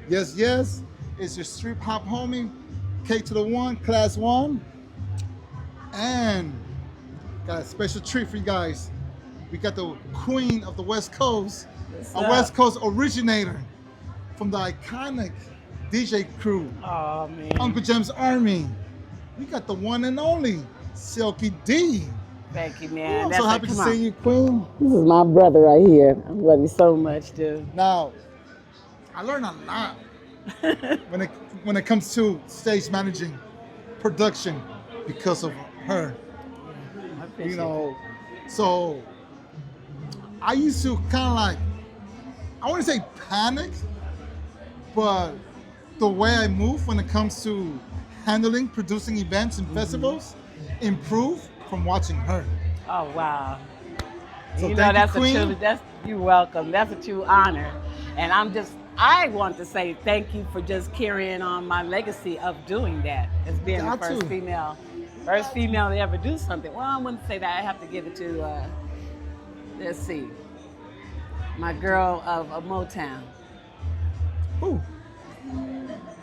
Yes, yes. It's your street hop homie, K to the one, Class 1. And got a special treat for you guys. We got the queen of the West Coast, What's a up? West Coast originator from the iconic DJ crew, Oh Uncle man, Jamm's Army. We got the one and only Silky D. thank you, Ooh, man. I'm so That's a happy to come see on. you, Queen. This is my brother right here. I love you so much, dude. Now, I learned a lot when it when it comes to stage managing, production, because of her. I You appreciate know, so I used to kind of like, I want to say panic, but the way I move when it comes to handling, producing events and festivals, improve from watching her. Oh wow. So You know thank you, that's a true. Queen. That's you're welcome. That's a true honor, and I want to say thank you for just carrying on my legacy of doing that as being the Got to. first female to ever do something. Well, I wouldn't say that. I have to give it to let's see, my girl of Motown, Ooh,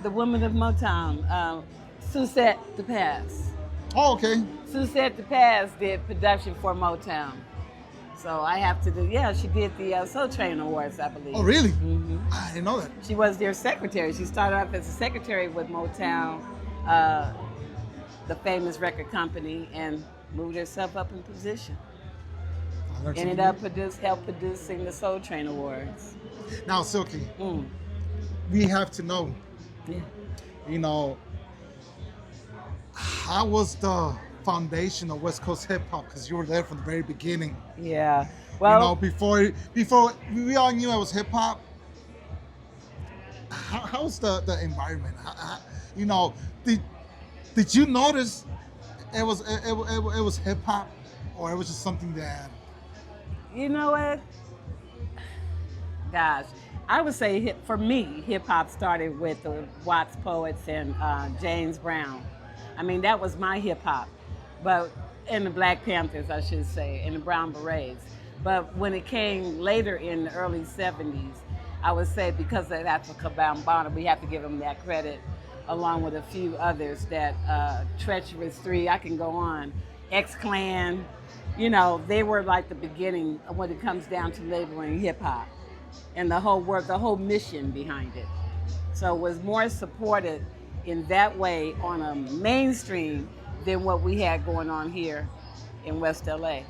the woman of Motown, Suzette the Pass. oh, okay. Suzette the Pass did production for Motown. So I have to do, yeah, she did the Soul Train Awards, I believe. Oh, really? hmm I didn't know that. She was their secretary. She started off as a secretary with Motown, the famous record company, and moved herself up in position. I learned Ended something up helped producing the Soul Train Awards. new. Now, Silky, Mm. we have to know, Yeah. you know, how was the foundation of West Coast hip hop? Because you were there from the very beginning. Yeah. You know, Well, before we all knew it was hip hop. How's the environment? You know, did you notice it was hip hop, or it was just something that? you know what? Gosh, I would say for me, hip hop started with the Watts Poets and James Brown. I mean, that was my hip hop, but and the Black Panthers, I should say, and the Brown Berets. But when it came later in the early '70s, I would say because of Africa Bambaataa, we have to give them that credit, along with a few others. That Treacherous Three, I can go on, X Clan. You know, they were like the beginning when it comes down to labeling hip hop and the whole work, the whole mission behind it. So it was more supported in that way on a mainstream than what we had going on here in West LA.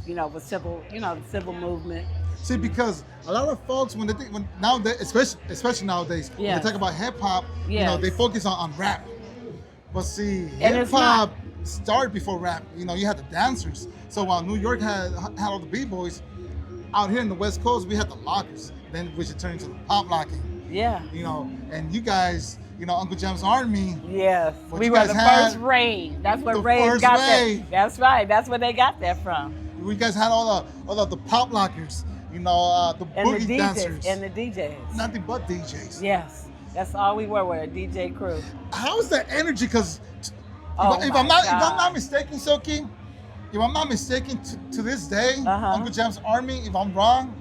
You know, with the civil movement. See, because a lot of folks when nowadays, especially nowadays, when Yes. they talk about hip hop, you know, Yes. they focus on rap. But see, And hip it's not. hop started before rap. You know, you had the dancers. So while New York had all the b-boys, out here in the West Coast we had the lockers. Then we should turn into the pop locking. Yeah. You know, and you guys, you know, Uncle Jamm's Army. Yes. What We you were guys the had- first rave. That's where the rave first got rave. that. That's right. That's where they got that from. We guys had all the pop lockers. You know, the And the boogie DJs. dancers. And the DJs. Nothing but DJs. Yes. That's all we were a DJ crew. How's the energy? Because Oh if my I'm not God. mistaken, Silky, if I'm not mistaken, to this day, Uh-huh. Uncle Jamm's Army, if I'm wrong,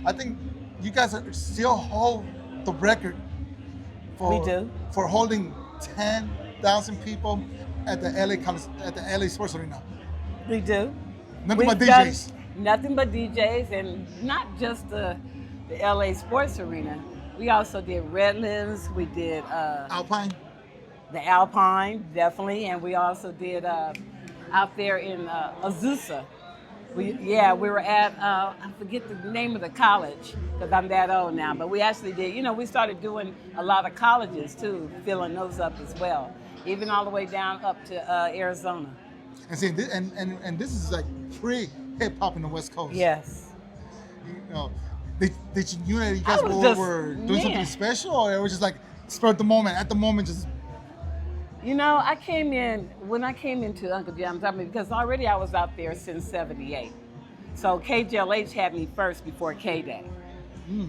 I think you guys still hold the record for We do. for holding 10,000 people at the LA Sports Arena. We do. Nothing but We've done DJs. Nothing but DJs, and not just the LA Sports Arena. We also did Redlands. We did Alpine. the Alpine, definitely, and we also did out there in Azusa. We were at I forget the name of the college because I'm that old now, but we actually did. You know, we started doing a lot of colleges too, filling those up as well, even all the way down up to Arizona. And see, and this is like pre-hip hop in the West Coast. Yes. You know, did you knew that you guys I was just- were doing something man. special, or it was just like spur at the moment, just You know, when I came into Uncle Jamm's, I mean, because already I was out there since '78. So KJLH had me first before K-Day.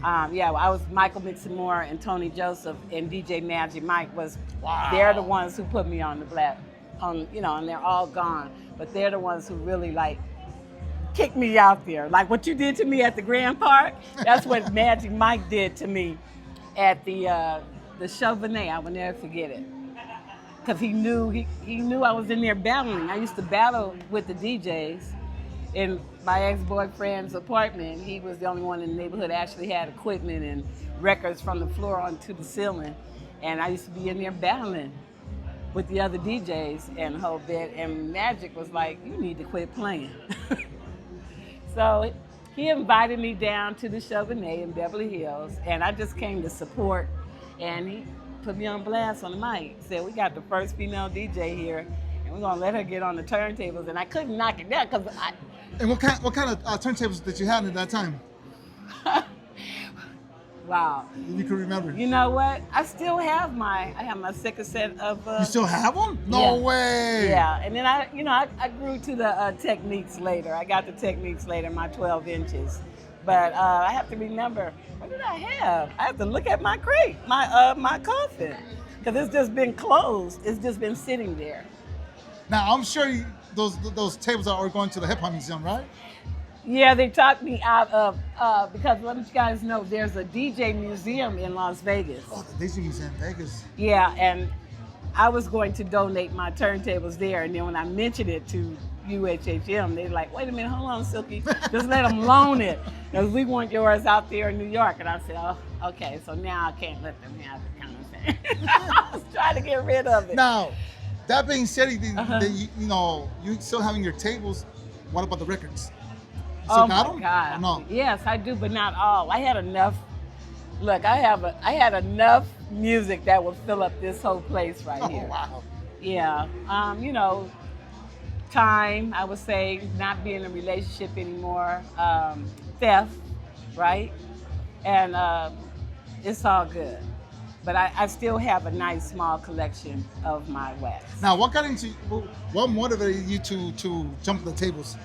I was Michael Mixon Moore and Tony Joseph and DJ Magic Mike they're the ones who put me on the and they're all gone, but they're the ones who really like kicked me out there. Like what you did to me at the Grand Park, that's what Magic Mike did to me at the Chauvenet. I will never forget it. Because he knew I was in there battling. I used to battle with the DJs in my ex-boyfriend's apartment. He was the only one in the neighborhood that actually had equipment and records from the floor onto the ceiling. And I used to be in there battling with the other DJs and a whole bit. And Magic was like, you need to quit playing. So he invited me down to the Chauvenet in Beverly Hills, and I just came to support. And he put me on blast on the mic. Said, we got the first female DJ here, and we're gonna let her get on the turntables. And I couldn't knock it down because I. And what kind of turntables did you have at that time? Wow. You can remember. You know what? I still have my second set of. You still have them? No way. Yeah, and then I grew to the Techniques later. I got the Techniques later, my 12 inches. But I have to remember, what did I have? I have to look at my crate, my coffin, because it's just been closed. It's just been sitting there. Now I'm sure those tables are going to the Hip Hop Museum, right? Yeah, they talked me out of, because let you guys know, there's a DJ museum in Las Vegas. Oh, the DJ Museum in Vegas. Yeah, and I was going to donate my turntables there, and then when I mentioned it to UHHM, they're like, wait a minute, hold on, Silky, just let them loan it, because we want yours out there in New York. And I said, oh, okay, so now I can't let them have it, kind of thing. I was trying to get rid of it. Now, that being said, you still having your tables, what about the records? Oh got my God! Or no? Yes, I do, but not all. I had enough. Look, I had enough music that would fill up this whole place right here. Oh wow! Yeah, time. I would say not being in a relationship anymore. Theft, right? And it's all good. But I still have a nice small collection of my wax. Now, what motivated you to jump the tables?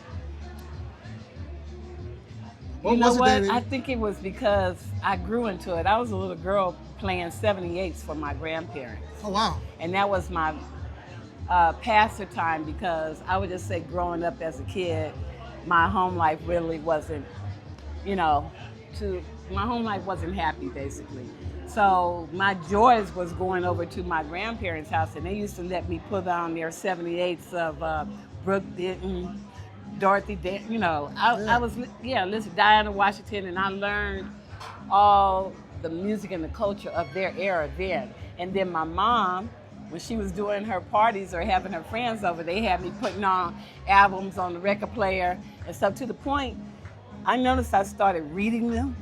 You know what? I think it was because I grew into it. I was a little girl playing 78s for my grandparents. Oh, wow. And that was my pastime, because I would just say growing up as a kid, my home life really wasn't, my home life wasn't happy, basically. So my joys was going over to my grandparents' house, and they used to let me put on their 78s of Brooke Denton, Dorothy, I was listen, Diana Washington, and I learned all the music and the culture of their era then. And then my mom, when she was doing her parties or having her friends over, they had me putting on albums on the record player and stuff, to the point I noticed I started reading them,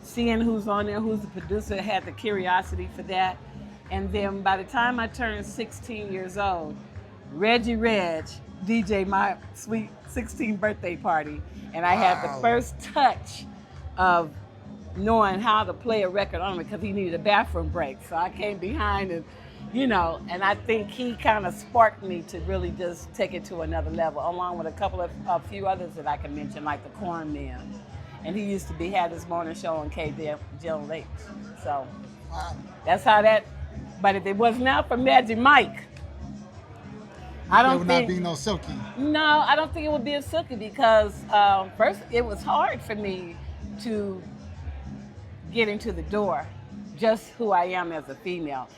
seeing who's on there, who's the producer, had the curiosity for that. And then by the time I turned 16 years old, Reggie Reg DJ my sweet 16th birthday party, and I had the first touch of knowing how to play a record on it, because he needed a bathroom break. So I came behind and, and I think he kind of sparked me to really just take it to another level, along with a few others that I can mention, like the Corn Man. And he used to had his morning show on KDL Lake. So that's how that, but if it was not for Magic Mike, I don't think, there would not be no Silky. No, I don't think it would be a Silky, because first, it was hard for me to get into the door, just who I am as a female.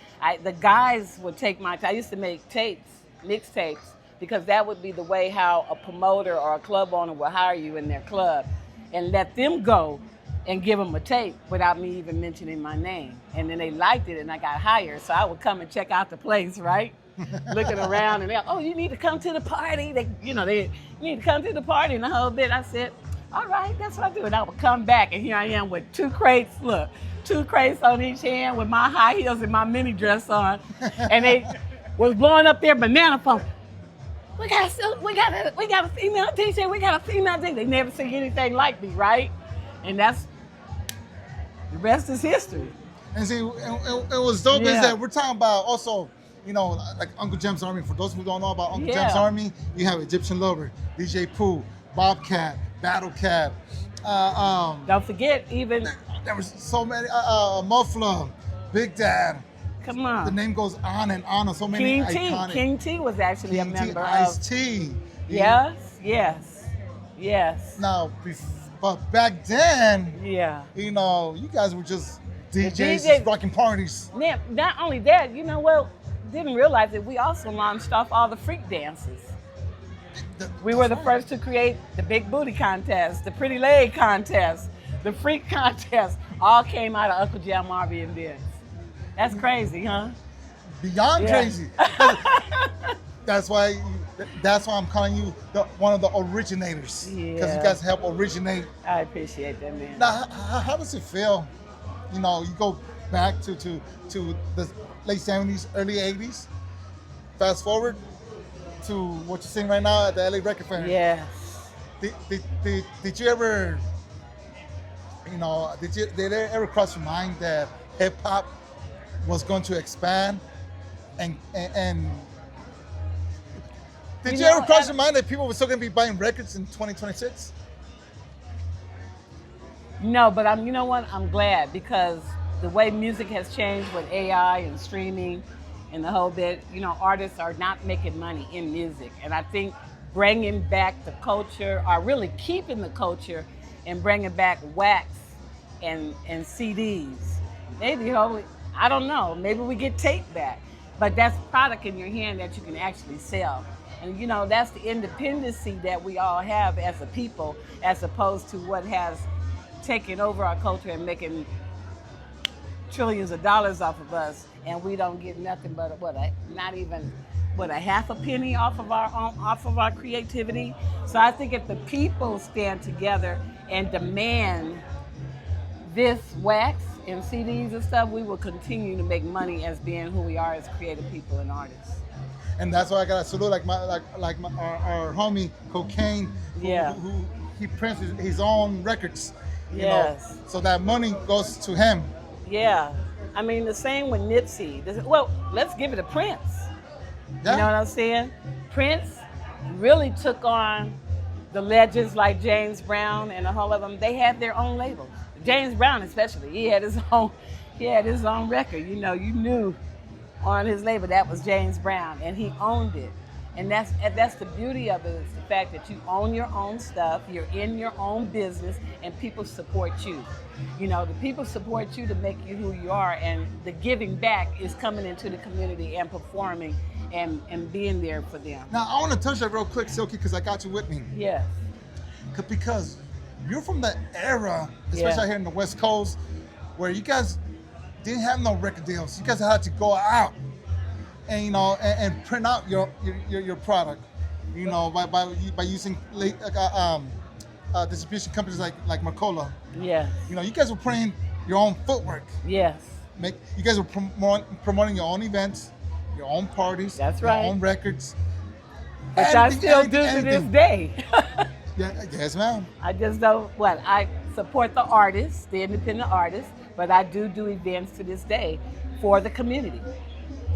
The guys would take I used to make mixtapes, because that would be the way how a promoter or a club owner would hire you in their club, and let them go and give them a tape without me even mentioning my name. And then they liked it, and I got hired. So I would come and check out the place, right? Looking around, and they're, oh, you need to come to the party. They need to come to the party, and the whole bit. I said, all right, that's what I do. And I would come back, and here I am with two crates on each hand with my high heels and my mini dress on. And they was blowing up their banana phone. We got a female DJ, we got a female DJ. They never see anything like me, right? And that's, the rest is history. And see, it was dope is that we're talking about also, like Uncle Jam's Army. For those who don't know about Uncle Jam's Army, you have Egyptian Lover, DJ Pooh, Bobcat, Battle Cat. Don't forget, even there was so many. Muffler, Big Dad. Come on. The name goes on and on. So many iconic. King T was actually a member of. Ice-T. Yes. Now, but back then, you guys were just DJs DJs rocking parties. Man, not only that, you know what? Didn't realize that we also launched off all the freak dances. We were the first to create the big booty contest, the pretty leg contest, the freak contest. All came out of Uncle Jamm and Ben's. That's crazy, huh? Beyond crazy. That's why I'm calling you one of the originators. Because you guys help originate. I appreciate that, man. Now, how does it feel? You know, you go back to the late 70s, early 80s. Fast forward to what you're seeing right now at the LA Record Fair. Yes. Did you ever, you know, did it ever cross your mind that hip hop was going to expand and did you ever cross your mind that people were still going to be buying records in 2026? No, but you know what? I'm glad, because the way music has changed with AI and streaming and the whole bit, you know, artists are not making money in music. And I think bringing back the culture, or really keeping the culture and bringing back wax and CDs. Maybe, I don't know, maybe we get tape back. But that's product in your hand that you can actually sell. And you know, that's the independency that we all have as a people, as opposed to what has taken over our culture and making trillions of dollars off of us, and we don't get nothing but not even a half a penny off of our creativity. So I think if the people stand together and demand this wax and CDs and stuff, we will continue to make money as being who we are as creative people and artists. And that's why I got to salute our homie Cocaine, who he prints his own records. You know, so that money goes to him. Yeah, I mean the same with Nipsey. Well, let's give it to Prince. Yeah. You know what I'm saying? Prince really took on the legends like James Brown and a whole of them. They had their own labels. James Brown especially, he had his own record. You know, you knew on his label that was James Brown, and he owned it. And that's the beauty of it, is the fact that you own your own stuff, you're in your own business, and people support you. You know, the people support you to make you who you are, and the giving back is coming into the community and performing and being there for them. Now, I want to touch that real quick, Silky, because I got you with me. Yes. Because you're from the era, especially out here in the West Coast, where you guys didn't have no record deals. You guys had to go out and, you know, and print out your product, you know, by using distribution companies like Mercola. Yeah. You know, you guys were printing your own footwork. Yes. You guys were promoting your own events, your own parties. That's right. Your own records. Which I still do to this day. Yes, ma'am. I just don't, I support the artists, the independent artists, but I do events to this day for the community.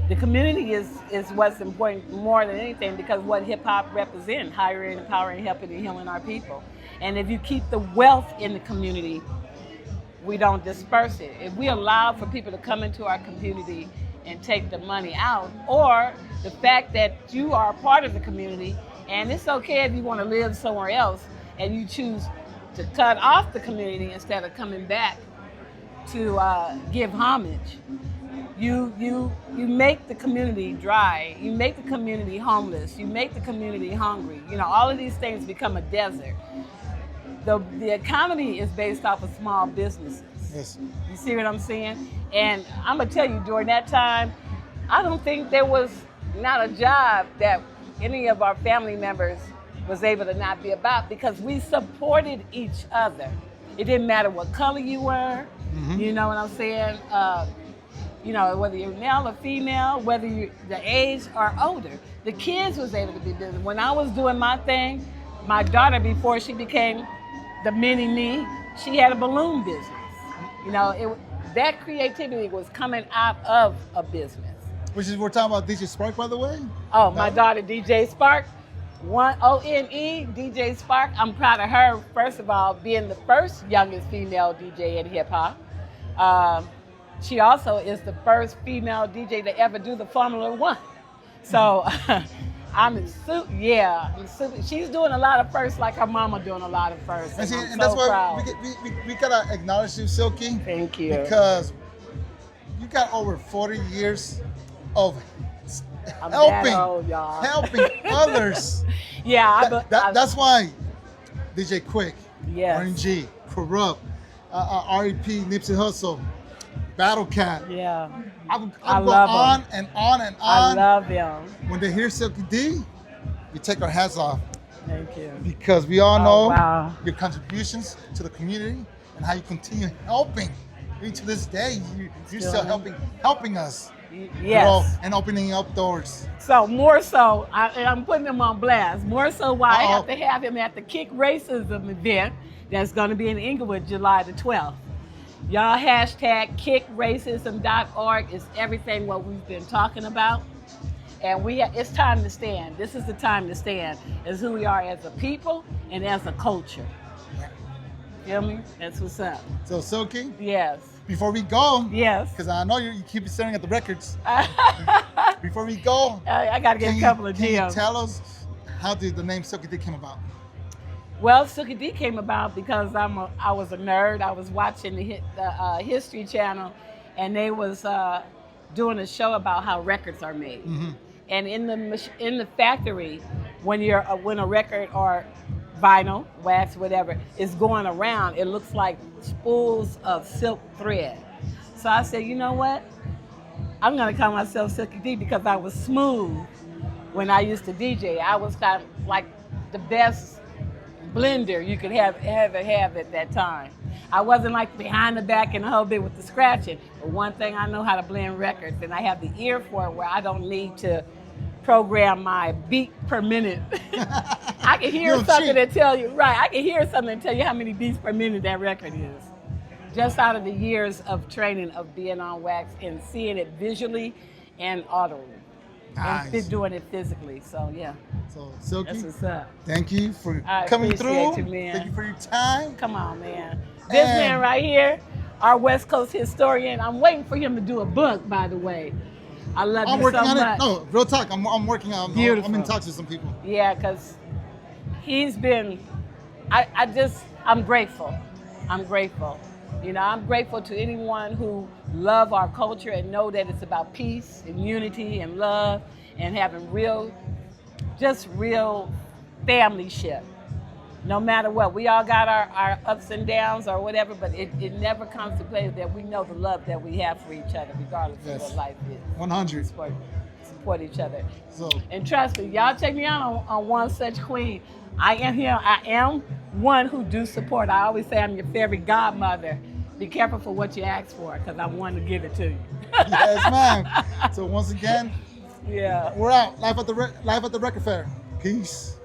The community is what's important more than anything, because what hip hop represents, hiring, empowering, helping, and healing our people. And if you keep the wealth in the community, we don't disperse it. If we allow for people to come into our community and take the money out, or the fact that you are a part of the community, and it's okay if you want to live somewhere else and you choose to cut off the community instead of coming back to give homage. You make the community dry. You make the community homeless. You make the community hungry. You know, all of these things become a desert. The economy is based off of small businesses. Yes. You see what I'm saying? And I'm gonna tell you, during that time, I don't think there was not a job that any of our family members was able to not be about, because we supported each other. It didn't matter what color you were. Mm-hmm. You know what I'm saying? You know, whether you're male or female, whether you're the age or older. The kids was able to be busy. When I was doing my thing, my daughter, before she became the mini me, she had a balloon business. You know, that creativity was coming out of a business. Which is, we're talking about DJ Spark, by the way? Oh, my daughter, DJ Spark. ONE, DJ Spark. I'm proud of her, first of all, being the first youngest female DJ in hip hop. She also is the first female DJ to ever do the Formula One. So I'm super. She's doing a lot of firsts, like her mama doing a lot of firsts. And I'm that's so why proud. we gotta acknowledge you, Silky. Thank you. Because you got over 40 years of I'm that helping, old, y'all. helping others. Yeah, That's why DJ Quick, Yes. RNG, Corrupt, R.E.P. Nipsey Hussle, Battle Cat. yeah. I I go love on 'em. and on and I on. love them. When they hear Silky D, we take our hats off Thank you. because we all Oh, know wow. your contributions to the community and how you continue helping. Even to this day, you're still helping us. Yes. And opening up doors. So more so, I'm putting him on blast. More so why I Uh-oh. have to have him at the Kick Racism event that's going to be in Inglewood, July the 12th. Y'all hashtag kickracism.org is everything what we've been talking about. And it's time to stand. This is the time to stand as who we are as a people and as a culture. Feel me? That's what's up. So Silky, Yes. before we go, Yes. because I know you keep staring at the records. Before we go, I got to get a couple of can you gems. tell us how did the name Silky D came about? Well, Silky D came about because I was a nerd. I was watching the History Channel, and they was doing a show about how records are made. Mm-hmm. And in the factory, when a record or vinyl, wax, whatever, is going around, it looks like spools of silk thread. So I said, you know what? I'm gonna call myself Silky D because I was smooth when I used to DJ. I was kind of like the best blender you could ever have at that time. I wasn't like behind the back and the whole bit with the scratching, but one thing I know how to blend records, and I have the ear for it where I don't need to program my beat per minute. I can hear something that tell you, right, I can hear something that tell you how many beats per minute that record is. Just out of the years of training of being on wax and seeing it visually and audibly. Nice. And doing it physically, so yeah. So Silky, That's what's up. thank you for I coming appreciate through. you, man. Thank you for your time. Come on, man. This man right here, our West Coast historian, I'm waiting for him to do a book, by the way. I love I'm you working so on much. it. No, real talk. I'm working on it. Beautiful. I'm in touch with some people. Yeah, because he's been, I'm grateful. I'm grateful. You know, I'm grateful to anyone who love our culture and know that it's about peace and unity and love and having real family-ship. No matter what, we all got our ups and downs or whatever, but it never comes to play that we know the love that we have for each other, regardless of what life is. 100. Support each other. So, and trust me, y'all check me out on One Such Queen. I am one who do support. I always say I'm your fairy godmother. Be careful for what you ask for, because I'm one to give it to you. yes, ma'am. So once again, yeah, we're out. Live at the Record Fair. Peace.